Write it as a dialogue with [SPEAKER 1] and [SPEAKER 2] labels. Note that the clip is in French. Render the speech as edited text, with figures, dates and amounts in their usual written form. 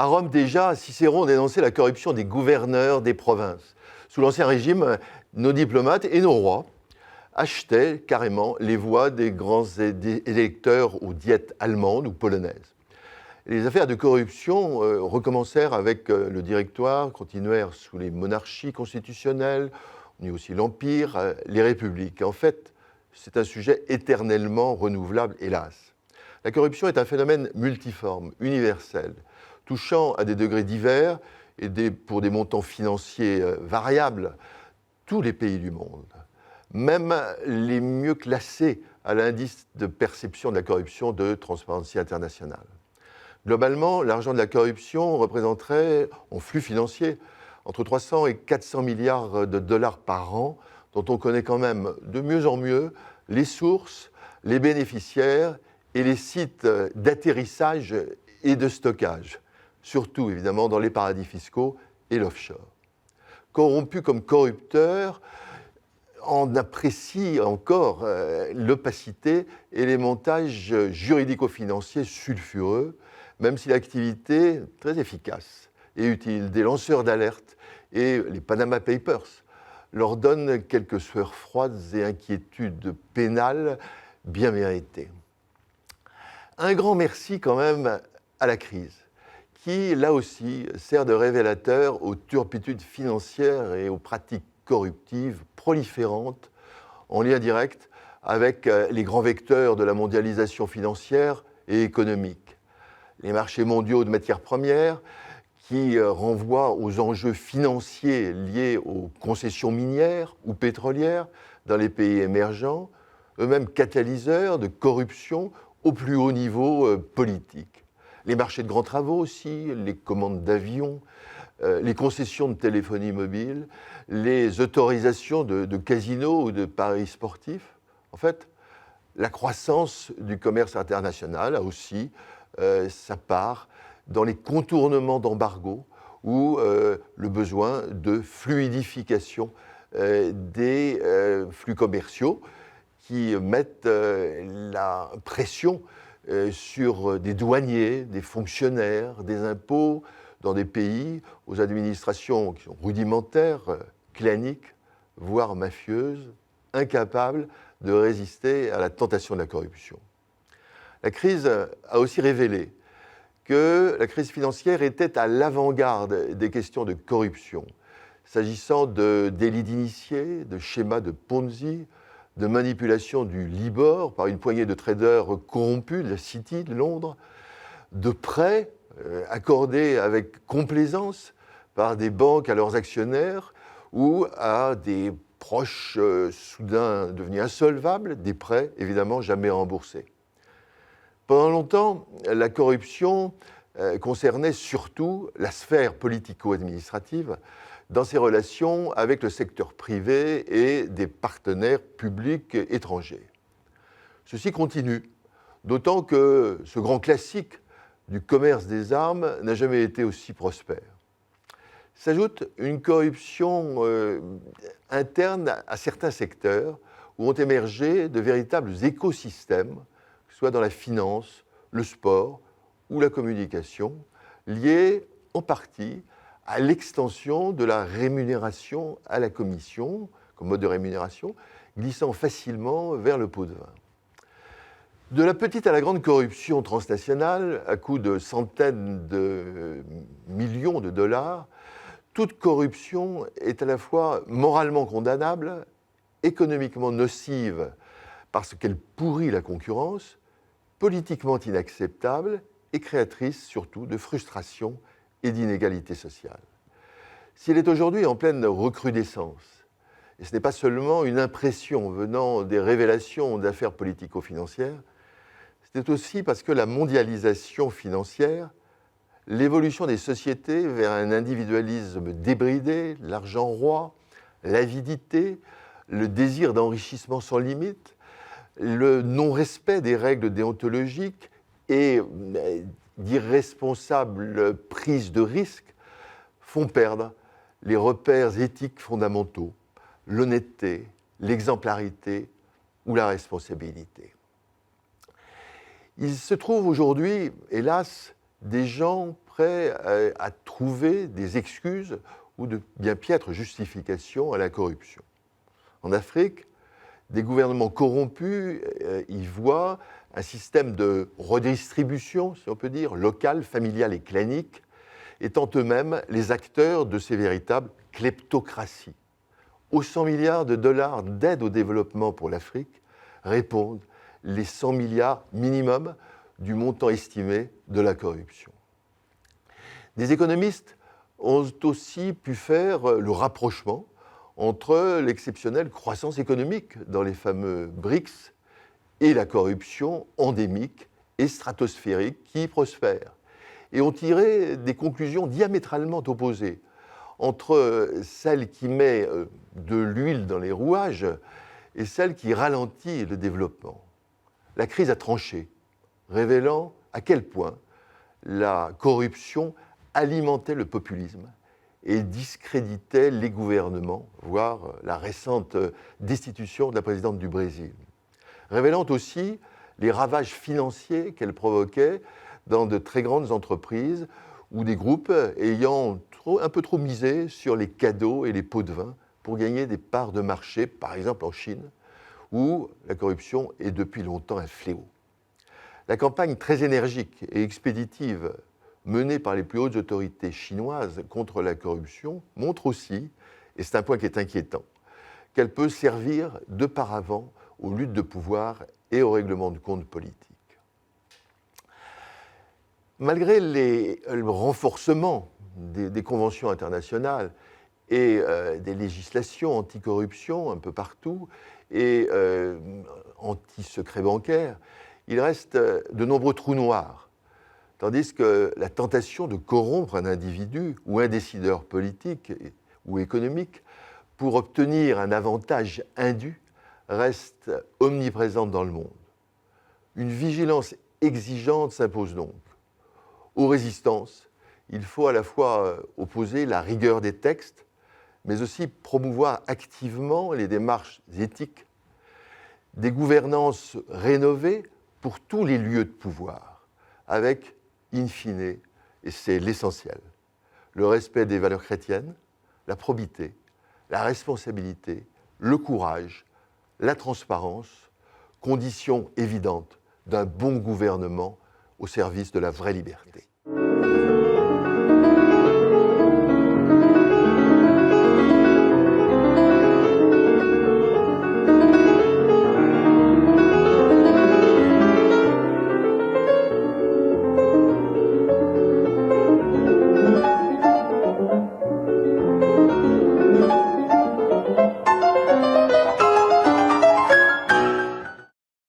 [SPEAKER 1] À Rome, déjà, Cicéron dénonçait la corruption des gouverneurs des provinces. Sous l'Ancien Régime, nos diplomates et nos rois achetaient carrément les voix des grands électeurs aux diètes allemandes ou polonaises. Les affaires de corruption recommencèrent avec le Directoire, continuèrent sous les monarchies constitutionnelles, on eut aussi l'Empire, les républiques. En fait, c'est un sujet éternellement renouvelable, hélas. La corruption est un phénomène multiforme, universel, touchant à des degrés divers et pour des montants financiers variables tous les pays du monde. Même les mieux classés à l'indice de perception de la corruption de Transparency International. Globalement, l'argent de la corruption représenterait, en flux financier, entre 300 et 400 milliards de dollars par an, dont on connaît quand même de mieux en mieux les sources, les bénéficiaires et les sites d'atterrissage et de stockage, surtout évidemment dans les paradis fiscaux et l'offshore. Corrompus comme corrupteurs, on apprécie encore l'opacité et les montages juridico-financiers sulfureux, même si l'activité très efficace et utile des lanceurs d'alerte et les Panama Papers leur donnent quelques sueurs froides et inquiétudes pénales bien méritées. Un grand merci quand même à la crise, qui là aussi sert de révélateur aux turpitudes financières et aux pratiques corruptives proliférantes en lien direct avec les grands vecteurs de la mondialisation financière et économique. Les marchés mondiaux de matières premières qui renvoient aux enjeux financiers liés aux concessions minières ou pétrolières dans les pays émergents, eux-mêmes catalyseurs de corruption au plus haut niveau politique. Les marchés de grands travaux aussi, les commandes d'avions, les concessions de téléphonie mobile, les autorisations de casinos ou de paris sportifs. En fait, la croissance du commerce international a aussi sa part dans les contournements d'embargo ou le besoin de fluidification des flux commerciaux qui mettent la pression sur des douaniers, des fonctionnaires, des impôts dans des pays aux administrations qui sont rudimentaires, claniques, voire mafieuses, incapables de résister à la tentation de la corruption. La crise a aussi révélé que la crise financière était à l'avant-garde des questions de corruption, s'agissant de délits d'initiés, de schémas de Ponzi, de manipulation du Libor par une poignée de traders corrompus de la City de Londres, de prêts accordés avec complaisance par des banques à leurs actionnaires ou à des proches soudain devenus insolvables, des prêts évidemment jamais remboursés. Pendant longtemps, la corruption concernait surtout la sphère politico-administrative dans ses relations avec le secteur privé et des partenaires publics étrangers. Ceci continue, d'autant que ce grand classique du commerce des armes n'a jamais été aussi prospère. S'ajoute une corruption interne à certains secteurs où ont émergé de véritables écosystèmes, que ce soit dans la finance, le sport ou la communication, liés en partie à l'extension de la rémunération à la commission, comme mode de rémunération, glissant facilement vers le pot de vin. De la petite à la grande corruption transnationale, à coût de centaines de millions de dollars, toute corruption est à la fois moralement condamnable, économiquement nocive parce qu'elle pourrit la concurrence, politiquement inacceptable et créatrice surtout de frustration et d'inégalité sociale. Si elle est aujourd'hui en pleine recrudescence, et ce n'est pas seulement une impression venant des révélations d'affaires politico-financières, c'est aussi parce que la mondialisation financière, l'évolution des sociétés vers un individualisme débridé, l'argent roi, l'avidité, le désir d'enrichissement sans limite, le non-respect des règles déontologiques et d'irresponsables prises de risques font perdre les repères éthiques fondamentaux, l'honnêteté, l'exemplarité ou la responsabilité. Il se trouve aujourd'hui, hélas, des gens prêts à trouver des excuses ou de bien piètres justifications à la corruption. En Afrique, des gouvernements corrompus y voient un système de redistribution, si on peut dire, local, familial et clanique, étant eux-mêmes les acteurs de ces véritables kleptocraties. Aux 100 milliards de dollars d'aide au développement pour l'Afrique répondent les 100 milliards minimum du montant estimé de la corruption. Des économistes ont aussi pu faire le rapprochement entre l'exceptionnelle croissance économique dans les fameux BRICS et la corruption endémique et stratosphérique qui y prospère, et ont tiré des conclusions diamétralement opposées entre celle qui met de l'huile dans les rouages et celle qui ralentit le développement. La crise a tranché, révélant à quel point la corruption alimentait le populisme et discréditait les gouvernements, voire la récente destitution de la présidente du Brésil. Révélant aussi les ravages financiers qu'elle provoquait dans de très grandes entreprises ou des groupes ayant un peu trop misé sur les cadeaux et les pots de vin pour gagner des parts de marché, par exemple en Chine, où la corruption est depuis longtemps un fléau. La campagne très énergique et expéditive menée par les plus hautes autorités chinoises contre la corruption montre aussi, et c'est un point qui est inquiétant, qu'elle peut servir de paravent aux luttes de pouvoir et au règlement de comptes politiques. Malgré le renforcement des conventions internationales et des législations anticorruption un peu partout et anti-secret bancaire, il reste de nombreux trous noirs, tandis que la tentation de corrompre un individu ou un décideur politique ou économique pour obtenir un avantage indu reste omniprésente dans le monde. Une vigilance exigeante s'impose donc. Aux résistances, il faut à la fois opposer la rigueur des textes, mais aussi promouvoir activement les démarches éthiques, des gouvernances rénovées pour tous les lieux de pouvoir, avec, in fine, et c'est l'essentiel, le respect des valeurs chrétiennes, la probité, la responsabilité, le courage, la transparence, conditions évidentes d'un bon gouvernement au service de la vraie liberté.